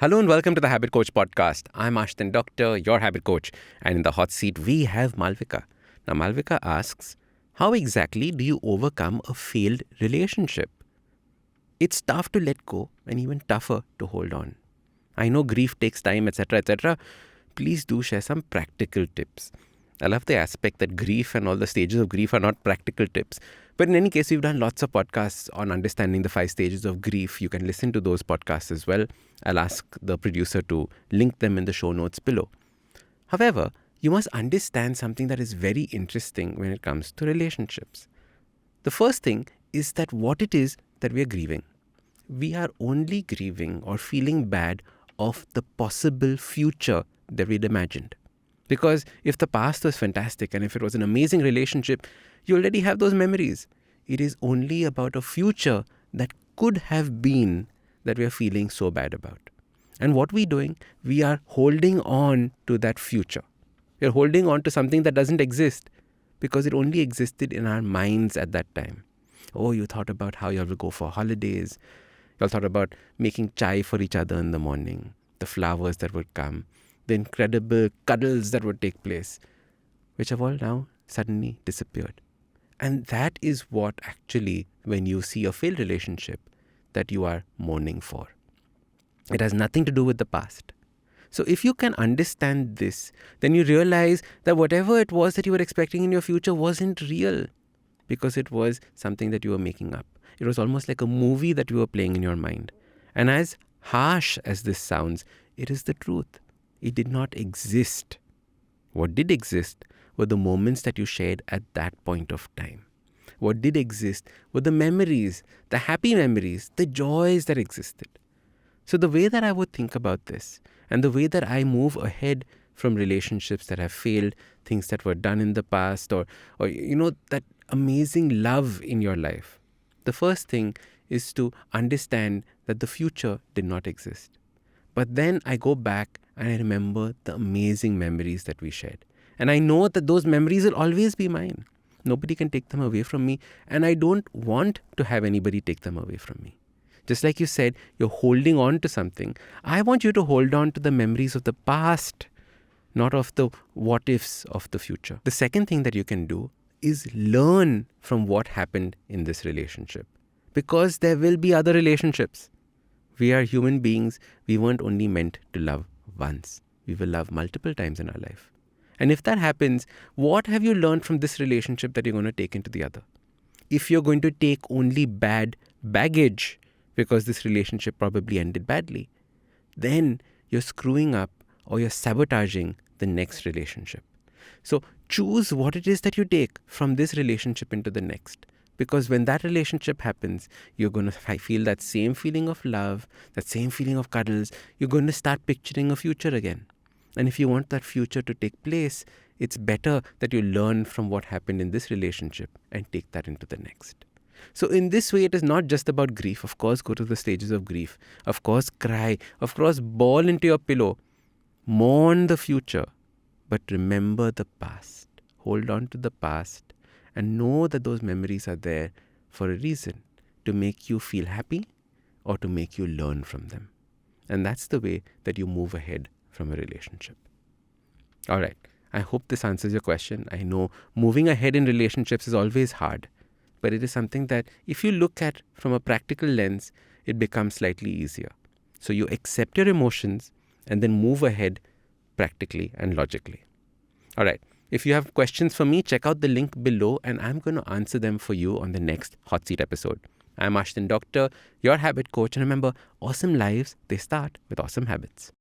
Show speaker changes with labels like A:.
A: Hello and welcome to the Habit Coach podcast. I'm Ashdin Doctor, your habit coach. And in the hot seat, we have Malavika. Now, Malavika asks, how exactly do you overcome a failed relationship? It's tough to let go and even tougher to hold on. I know grief takes time, etc., etc. Please do share some practical tips. I love the aspect that grief and all the stages of grief are not practical tips. But in any case, we've done lots of podcasts on understanding the 5 stages of grief. You can listen to those podcasts as well. I'll ask the producer to link them in the show notes below. However, you must understand something that is very interesting when it comes to relationships. The first thing is that what it is that we are grieving. We are only grieving or feeling bad of the possible future that we'd imagined. Because if the past was fantastic and if it was an amazing relationship, you already have those memories. It is only about a future that could have been that we are feeling so bad about. And what we're doing, we are holding on to that future. We are holding on to something that doesn't exist because it only existed in our minds at that time. Oh, you thought about how you will go for holidays. You all thought about making chai for each other in the morning, the flowers that would come, the incredible cuddles that would take place, which have all now suddenly disappeared. And that is what actually, when you see a failed relationship, that you are mourning for. It has nothing to do with the past. So if you can understand this, then you realize that whatever it was that you were expecting in your future wasn't real, because it was something that you were making up. It was almost like a movie that you were playing in your mind. And as harsh as this sounds, it is the truth. It did not exist. What did exist were the moments that you shared at that point of time. What did exist were the memories, the happy memories, the joys that existed. So the way that I would think about this and the way that I move ahead from relationships that have failed, things that were done in the past, or that amazing love in your life. The first thing is to understand that the future did not exist. But then I go back and I remember the amazing memories that we shared. And I know that those memories will always be mine. Nobody can take them away from me. And I don't want to have anybody take them away from me. Just like you said, you're holding on to something. I want you to hold on to the memories of the past, not of the what ifs of the future. The second thing that you can do is learn from what happened in this relationship. Because there will be other relationships. We are human beings. We weren't only meant to love once. We will love multiple times in our life. And if that happens, what have you learned from this relationship that you're going to take into the other? If you're going to take only bad baggage because this relationship probably ended badly, then you're screwing up or you're sabotaging the next relationship. So choose what it is that you take from this relationship into the next. Because when that relationship happens, you're going to feel that same feeling of love, that same feeling of cuddles. You're going to start picturing a future again. And if you want that future to take place, it's better that you learn from what happened in this relationship and take that into the next. So in this way, it is not just about grief. Of course, go to the stages of grief. Of course, cry. Of course, bawl into your pillow. Mourn the future. But remember the past. Hold on to the past. And know that those memories are there for a reason, to make you feel happy or to make you learn from them. And that's the way that you move ahead from a relationship. All right. I hope this answers your question. I know moving ahead in relationships is always hard, but it is something that if you look at from a practical lens, it becomes slightly easier. So you accept your emotions and then move ahead practically and logically. All right. If you have questions for me, check out the link below and I'm going to answer them for you on the next Hot Seat episode. I'm Ashdin Doctor, your habit coach. And remember, awesome lives, they start with awesome habits.